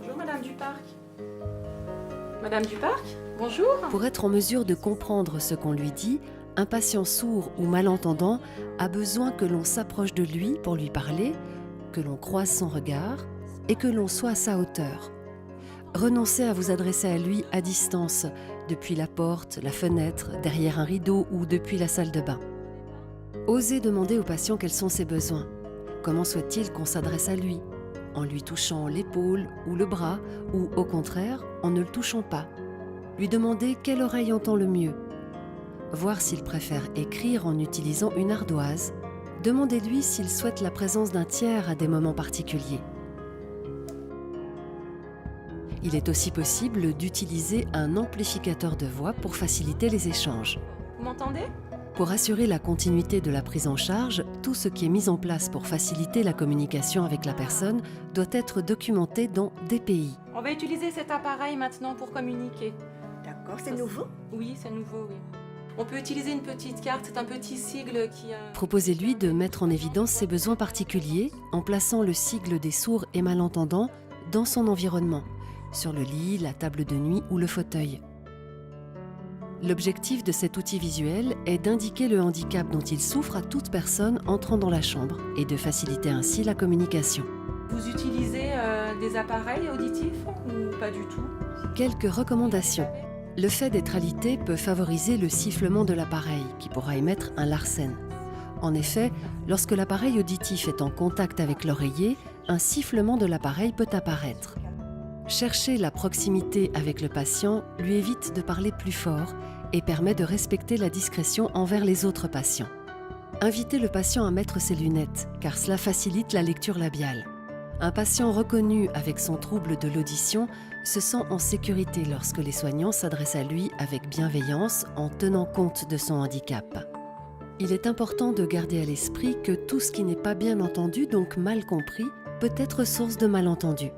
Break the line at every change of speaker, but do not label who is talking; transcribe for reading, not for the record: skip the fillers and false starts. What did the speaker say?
Bonjour Madame Duparc. Madame Duparc, bonjour.
Pour être en mesure de comprendre ce qu'on lui dit, un patient sourd ou malentendant a besoin que l'on s'approche de lui pour lui parler, que l'on croise son regard et que l'on soit à sa hauteur. Renoncez à vous adresser à lui à distance, depuis la porte, la fenêtre, derrière un rideau ou depuis la salle de bain. Osez demander au patient quels sont ses besoins. Comment souhaite-t-il qu'on s'adresse à lui ? En lui touchant l'épaule ou le bras, ou au contraire, en ne le touchant pas. Lui demander quelle oreille entend le mieux. Voir s'il préfère écrire en utilisant une ardoise. Demandez-lui s'il souhaite la présence d'un tiers à des moments particuliers. Il est aussi possible d'utiliser un amplificateur de voix pour faciliter les échanges.
Vous m'entendez?
Pour assurer la continuité de la prise en charge, tout ce qui est mis en place pour faciliter la communication avec la personne doit être documenté dans DPI.
On va utiliser cet appareil maintenant pour communiquer.
D'accord, c'est nouveau?
Oui, c'est nouveau, oui. On peut utiliser une petite carte, c'est un petit sigle qui...
Proposez-lui de mettre en évidence ses besoins particuliers en plaçant le sigle des sourds et malentendants dans son environnement, sur le lit, la table de nuit ou le fauteuil. L'objectif de cet outil visuel est d'indiquer le handicap dont il souffre à toute personne entrant dans la chambre et de faciliter ainsi la communication.
Vous utilisez des appareils auditifs ou pas du tout?
Quelques recommandations. Le fait d'être alité peut favoriser le sifflement de l'appareil qui pourra émettre un larsen. En effet, lorsque l'appareil auditif est en contact avec l'oreiller, un sifflement de l'appareil peut apparaître. Chercher la proximité avec le patient lui évite de parler plus fort et permet de respecter la discrétion envers les autres patients. Invitez le patient à mettre ses lunettes, car cela facilite la lecture labiale. Un patient reconnu avec son trouble de l'audition se sent en sécurité lorsque les soignants s'adressent à lui avec bienveillance en tenant compte de son handicap. Il est important de garder à l'esprit que tout ce qui n'est pas bien entendu, donc mal compris, peut être source de malentendus.